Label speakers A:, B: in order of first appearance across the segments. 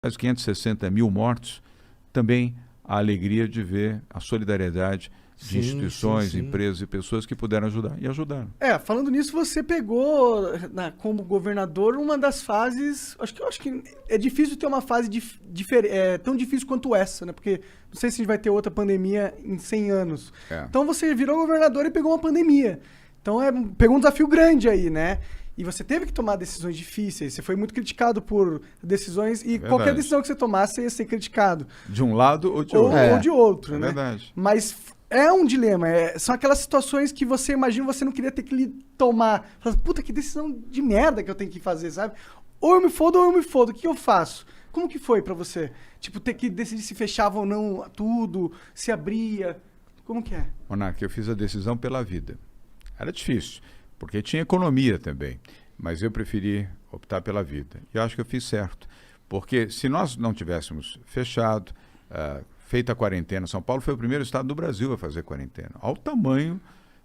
A: os 560 mil mortos, também a alegria de ver a solidariedade de instituições, empresas e pessoas que puderam ajudar. E ajudaram.
B: Falando nisso, você pegou, como governador, uma das fases... Acho que é difícil ter uma fase tão difícil quanto essa, né? Porque não sei se a gente vai ter outra pandemia em 100 anos. Então você virou governador e pegou uma pandemia. Então pegou um desafio grande aí, né? E você teve que tomar decisões difíceis. Você foi muito criticado por decisões. E qualquer decisão que você tomasse, você ia ser criticado.
A: De um lado ou de outro.
B: Ou de outro, né?
A: Verdade.
B: Mas é um dilema. São aquelas situações que você imagina você não queria ter que tomar. Fala, puta, que decisão de merda que eu tenho que fazer, sabe? Ou eu me fodo ou eu me fodo. O que eu faço? Como que foi pra você? Tipo, ter que decidir se fechava ou não tudo, se abria. Como que é?
A: Monark, eu fiz a decisão pela vida. Era difícil, porque tinha economia também. Mas eu preferi optar pela vida. E eu acho que eu fiz certo. Porque se nós não tivéssemos fechado, feita a quarentena, São Paulo foi o primeiro estado do Brasil a fazer quarentena. Olha o tamanho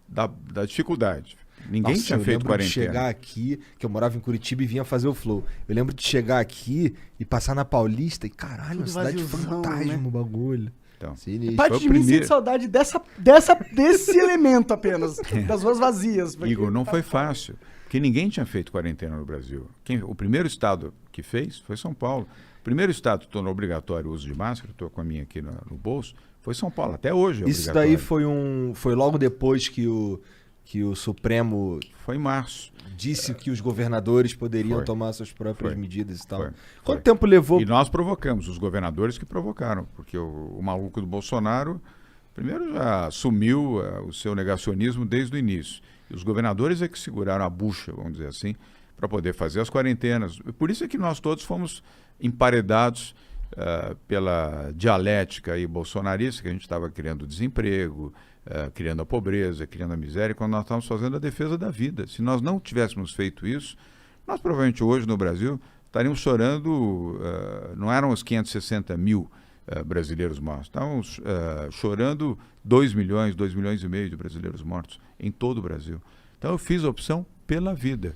A: da dificuldade. Ninguém tinha feito quarentena.
C: De chegar aqui, que eu morava em Curitiba e vinha fazer o Flow. Eu lembro de chegar aqui e passar na Paulista e caralho, uma cidade fantasma,
B: né?
C: O bagulho.
A: Então,
B: parte de mim sente saudade desse elemento apenas, das ruas vazias. Porque...
A: Igor, não foi fácil, porque ninguém tinha feito quarentena no Brasil. O primeiro estado que fez foi São Paulo. O primeiro estado que tornou obrigatório o uso de máscara, estou com a minha aqui no bolso, foi São Paulo. Até hoje é
C: Isso
A: obrigatório.
C: daí foi logo depois que o Supremo...
A: Foi em março.
C: Disse que os governadores poderiam tomar suas próprias medidas e tal. Quanto
A: Foi.
C: tempo levou?
A: E nós provocamos, os governadores que provocaram, porque o maluco do Bolsonaro, primeiro já assumiu o seu negacionismo desde o início. E os governadores é que seguraram a bucha, vamos dizer assim, para poder fazer as quarentenas. Por isso é que nós todos fomos emparedados pela dialética aí bolsonarista, que a gente estava criando desemprego, criando a pobreza, criando a miséria, quando nós estávamos fazendo a defesa da vida. Se nós não tivéssemos feito isso, nós provavelmente hoje no Brasil estaríamos chorando, não eram os 560 mil brasileiros mortos, estávamos chorando 2 milhões e meio de brasileiros mortos em todo o Brasil. Então eu fiz a opção pela vida.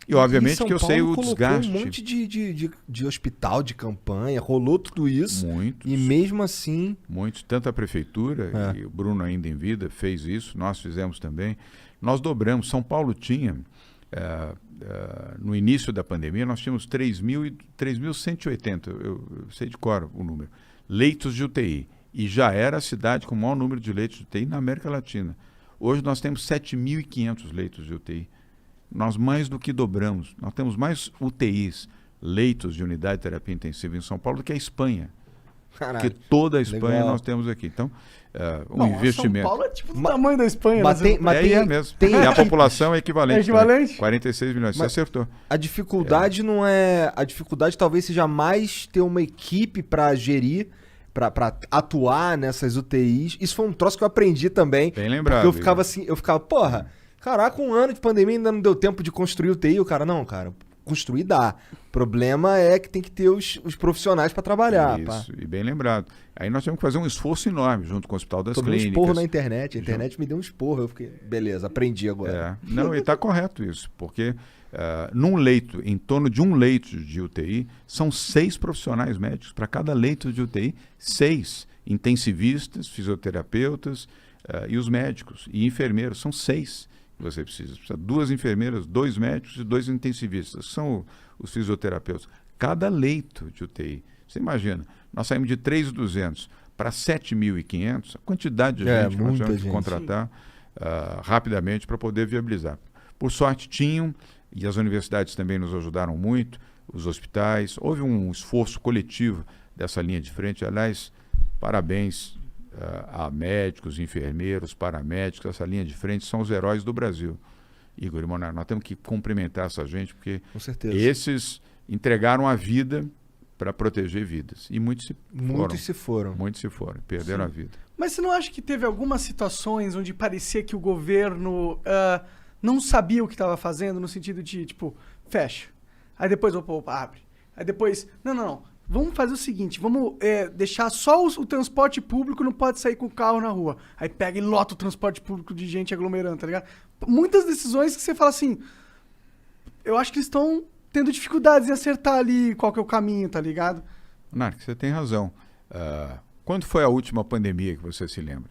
A: E obviamente que eu sei o desgaste.
C: Um monte de hospital, de campanha, rolou tudo isso.
A: Muitos.
C: E mesmo assim...
A: Muitos, tanto a prefeitura, e o Bruno ainda em vida fez isso, nós fizemos também. Nós dobramos. São Paulo tinha, no início da pandemia, nós tínhamos 3.180, eu sei de cor o número, leitos de UTI. E já era a cidade com o maior número de leitos de UTI na América Latina. Hoje nós temos 7.500 leitos de UTI. Nós mais do que dobramos. Nós temos mais UTIs, leitos de unidade de terapia intensiva em São Paulo do que a Espanha.
C: Caralho,
A: porque toda a Espanha
C: legal.
A: nós temos aqui. Então, investimento.
B: São Paulo é tipo do tamanho da Espanha.
C: Mas
B: né?
A: É mesmo. E a população é equivalente.
B: É equivalente?
A: 46 milhões. Você acertou.
C: A dificuldade não é... A dificuldade talvez seja mais ter uma equipe para gerir, para atuar nessas UTIs. Isso foi um troço que eu aprendi também.
A: Bem lembrado.
C: Porque eu ficava, porra, caraca, um ano de pandemia ainda não deu tempo de construir UTI. O cara, não, cara, construir dá. O problema é que tem que ter os profissionais para trabalhar.
A: Isso, e bem lembrado. Aí nós tivemos que fazer um esforço enorme junto com o Hospital das
C: Tomei
A: Clínicas.
C: um esporro na internet. A internet me deu um esporro. Eu fiquei, beleza, aprendi agora.
A: Não, e está correto isso, porque num leito, em torno de um leito de UTI, são 6 profissionais médicos. Para cada leito de UTI, 6 intensivistas, fisioterapeutas e os médicos. E enfermeiros, são 6 que você precisa. Precisa 2 enfermeiras, 2 médicos e 2 intensivistas. São os fisioterapeutas. Cada leito de UTI. Você imagina, nós saímos de 3.200 para 7.500, a quantidade de gente que nós tivemos que contratar rapidamente para poder viabilizar. Por sorte tinham, e as universidades também nos ajudaram muito, os hospitais, houve um esforço coletivo dessa linha de frente. Aliás, parabéns a médicos, enfermeiros, paramédicos, essa linha de frente são os heróis do Brasil. Igor e Monark, nós temos que cumprimentar essa gente, porque esses entregaram a vida para proteger vidas. E muitos se foram. Muitos se foram, perderam a vida.
B: Mas você não acha que teve algumas situações onde parecia que o governo não sabia o que estava fazendo, no sentido de, tipo, fecha. Aí depois, opa, abre. Aí depois, não. Vamos fazer o seguinte, vamos deixar só o transporte público, não pode sair com o carro na rua. Aí pega e lota o transporte público de gente aglomerando, tá ligado? Muitas decisões que você fala assim, eu acho que eles estão tendo dificuldades em acertar ali qual que é o caminho, tá ligado?
A: Narc, você tem razão. Quando foi a última pandemia que você se lembra?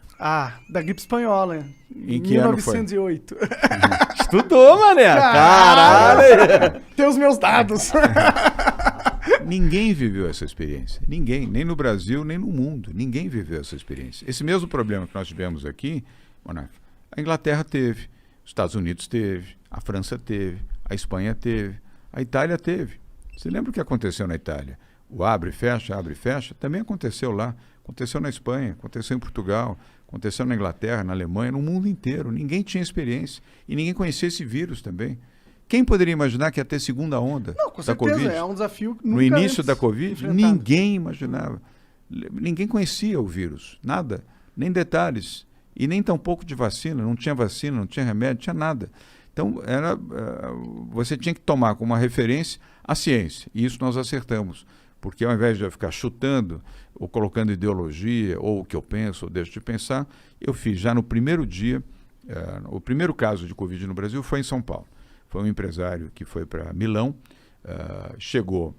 B: Da gripe espanhola.
A: Em que ano foi?
B: 1908.
C: Estudou, mané. Caralho.
B: Tem os meus dados.
A: Ninguém viveu essa experiência. Ninguém. Nem no Brasil, nem no mundo. Ninguém viveu essa experiência. Esse mesmo problema que nós tivemos aqui, Monark, a Inglaterra teve, os Estados Unidos teve, a França teve, a Espanha teve, a Itália teve. Você lembra o que aconteceu na Itália? O abre e fecha, também aconteceu lá. Aconteceu na Espanha, aconteceu em Portugal, aconteceu na Inglaterra, na Alemanha, no mundo inteiro. Ninguém tinha experiência. E ninguém conhecia esse vírus também. Quem poderia imaginar que ia ter segunda onda
B: com
A: da
B: certeza,
A: Covid?
B: é um desafio
A: No início
B: antes
A: da Covid,
B: enfrentado.
A: ninguém imaginava. Ninguém conhecia o vírus, nada, nem detalhes. E nem tampouco de vacina, não tinha remédio, não tinha nada. Então, você tinha que tomar como uma referência a ciência. E isso nós acertamos. Porque ao invés de eu ficar chutando, ou colocando ideologia, ou o que eu penso, ou deixo de pensar, eu fiz já no primeiro dia, o primeiro caso de Covid no Brasil foi em São Paulo. Foi um empresário que foi para Milão, chegou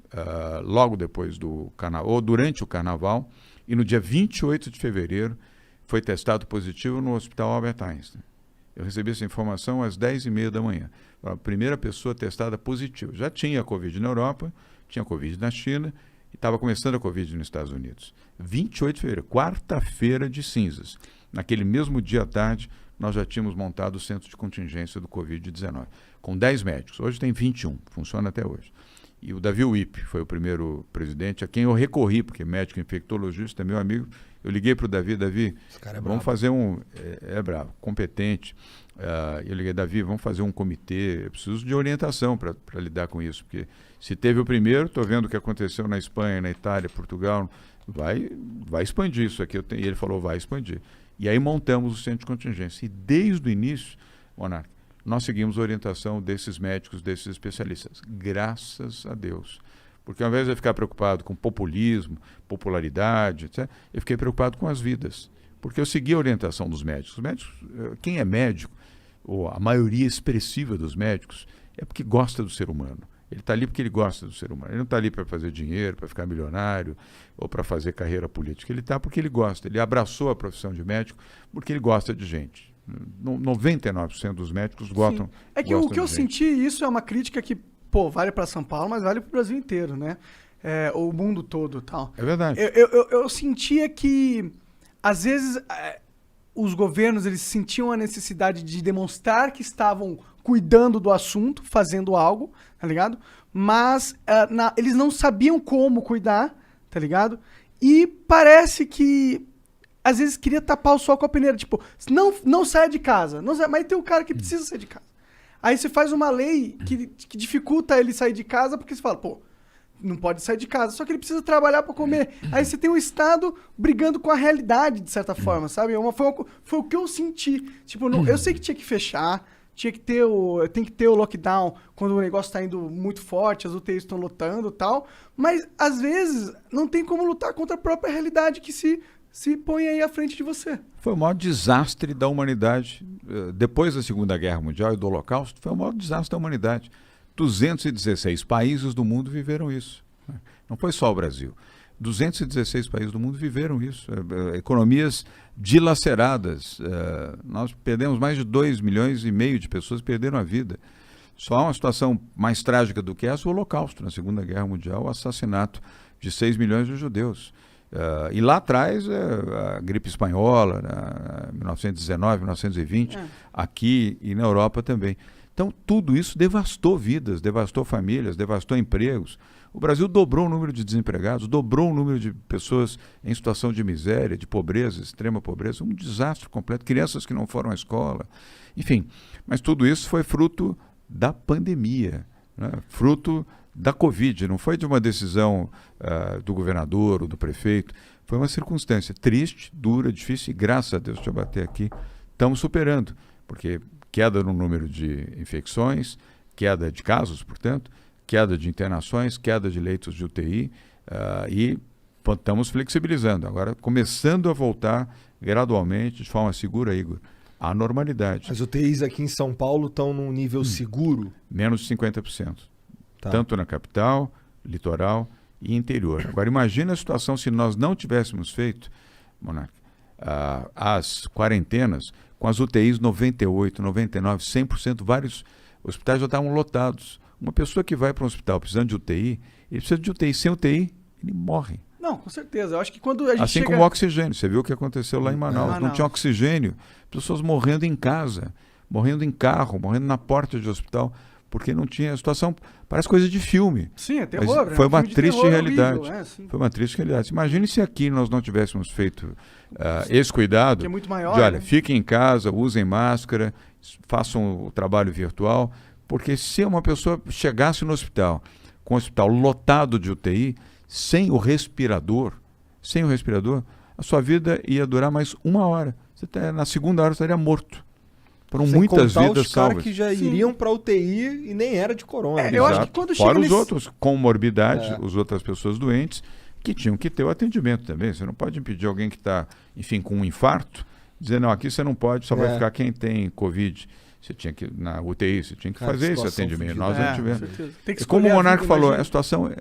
A: logo depois do carnaval, ou durante o carnaval, e no dia 28 de fevereiro foi testado positivo no Hospital Albert Einstein. Eu recebi essa informação às 10h30 da manhã. A primeira pessoa testada positiva. Já tinha Covid na Europa, tinha Covid na China e estava começando a Covid nos Estados Unidos. 28 de fevereiro, quarta-feira de cinzas. Naquele mesmo dia à tarde, nós já tínhamos montado o centro de contingência do Covid-19, com 10 médicos. Hoje tem 21, funciona até hoje. E o Davi Wipp foi o primeiro presidente a quem eu recorri, porque médico infectologista é meu amigo. Eu liguei para o Davi, vamos fazer é bravo, competente. Eu liguei, Davi, vamos fazer um comitê, eu preciso de orientação para lidar com isso, porque se teve o primeiro, estou vendo o que aconteceu na Espanha, na Itália, Portugal, vai expandir isso aqui. E ele falou, vai expandir. E aí montamos o centro de contingência. E desde o início, Monark, nós seguimos a orientação desses médicos, desses especialistas. Graças a Deus. Porque ao invés de eu ficar preocupado com populismo, popularidade, etc., eu fiquei preocupado com as vidas. Porque eu segui a orientação dos médicos. Os médicos, quem é médico, ou a maioria expressiva dos médicos, é porque gosta do ser humano. Ele está ali porque ele gosta do ser humano. Ele não está ali para fazer dinheiro, para ficar milionário ou para fazer carreira política. Ele está porque ele gosta. Ele abraçou a profissão de médico porque ele gosta de gente. 99% dos médicos gostam.
B: É que o que eu senti, isso é uma crítica que, vale para São Paulo, mas vale para o Brasil inteiro, né? O mundo todo e tal.
A: É verdade.
B: Eu sentia que, às vezes, os governos eles sentiam a necessidade de demonstrar que estavam cuidando do assunto, fazendo algo, tá ligado? Mas eles não sabiam como cuidar, tá ligado? E parece que às vezes queria tapar o sol com a peneira, tipo, não saia de casa, mas tem um cara que precisa sair de casa. Aí você faz uma lei que dificulta ele sair de casa, porque você fala, não pode sair de casa, só que ele precisa trabalhar para comer. Aí você tem o Estado brigando com a realidade, de certa forma, sabe? Foi o que eu senti. Tipo, eu sei que tinha que fechar, tem que ter o lockdown quando o negócio está indo muito forte, as UTIs estão lotando e tal, mas às vezes não tem como lutar contra a própria realidade que se põe aí à frente de você.
A: Foi o maior desastre da humanidade. Depois da Segunda Guerra Mundial e do Holocausto, foi o maior desastre da humanidade. 216 países do mundo viveram isso. Não foi só o Brasil. 216 países do mundo viveram isso. Economias dilaceradas. Nós perdemos mais de 2,5 milhões de pessoas que perderam a vida. Só uma situação mais trágica do que essa, o Holocausto, na Segunda Guerra Mundial, o assassinato de 6 milhões de judeus. E lá atrás, a gripe espanhola, 1919, 1920, aqui e na Europa também. Então, tudo isso devastou vidas, devastou famílias, devastou empregos. O Brasil dobrou o número de desempregados, dobrou o número de pessoas em situação de miséria, de pobreza, extrema pobreza, um desastre completo, crianças que não foram à escola, enfim. Mas tudo isso foi fruto da pandemia, né? Fruto da Covid, não foi de uma decisão do governador ou do prefeito, foi uma circunstância triste, dura, difícil, e graças a Deus, deixa eu bater aqui, estamos superando, porque queda no número de infecções, queda de casos, portanto, queda de internações, queda de leitos de UTI, e estamos flexibilizando. Agora, começando a voltar gradualmente, de forma segura, Igor, à normalidade.
C: As UTIs aqui em São Paulo estão num nível seguro?
A: Menos de 50%.
C: Tá.
A: Tanto na capital, litoral e interior. Agora, imagina a situação se nós não tivéssemos feito, Monark, as quarentenas com as UTIs 98, 99, 100%, vários hospitais já estavam lotados. Uma pessoa que vai para um hospital precisando de UTI, ele precisa de UTI. Sem UTI, ele morre.
B: Não, com certeza. Eu acho que quando a gente
A: assim
B: chega...
A: como o oxigênio. Você viu o que aconteceu lá em Manaus. Não
B: Manaus.
A: tinha oxigênio. Pessoas morrendo em casa, morrendo em carro, morrendo na porta de hospital, porque não tinha... A situação parece coisa de filme.
B: Sim, é
A: Mas
B: terror.
A: foi
B: é um
A: uma
B: filme de
A: triste
B: terror
A: realidade.
B: horrível, sim.
A: Foi uma triste realidade. Imagine se aqui nós não tivéssemos feito esse cuidado.
B: Que é muito maior,
A: de, olha,
B: né?
A: fiquem em casa, usem máscara, façam o trabalho virtual, porque se uma pessoa chegasse no hospital, com o hospital lotado de UTI, sem o respirador, a sua vida ia durar mais 1 hora. Na segunda hora você estaria morto. Foram
C: Sem
A: muitas
C: contar
A: vidas
C: os caras
A: salvas.
C: que já iriam pra UTI e nem era de corona.
B: Eu acho
A: Exato.
B: que quando
A: Fora
B: chega
A: os
B: nesse...
A: outros com morbidade, as outras pessoas doentes, que tinham que ter o atendimento também. Você não pode impedir alguém que está, enfim, com um infarto, dizer, não, aqui você não pode, só vai ficar quem tem Covid. Você tinha que, na UTI, você tinha que
C: Cara,
A: fazer esse
C: situação
A: atendimento.
C: fudida.
A: Nós não
B: com
A: tivemos.
B: certeza. Tem que
A: E como
B: escolher
A: o
B: a
A: Monarca
B: vida,
A: falou,
B: imagina.
A: a situação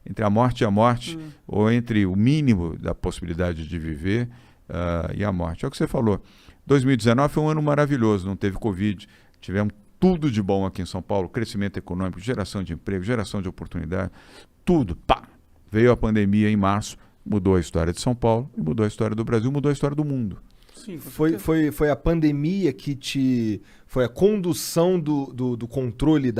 A: entre a morte e a morte, ou entre o mínimo da possibilidade de viver e a morte. É o que você falou. 2019 foi um ano maravilhoso, não teve Covid, tivemos tudo de bom aqui em São Paulo, crescimento econômico, geração de emprego, geração de oportunidade, tudo, pá! Veio a pandemia em março, mudou a história de São Paulo, e mudou a história do Brasil, mudou a história do mundo.
B: Sim, com certeza.
C: Foi a pandemia que foi a condução do controle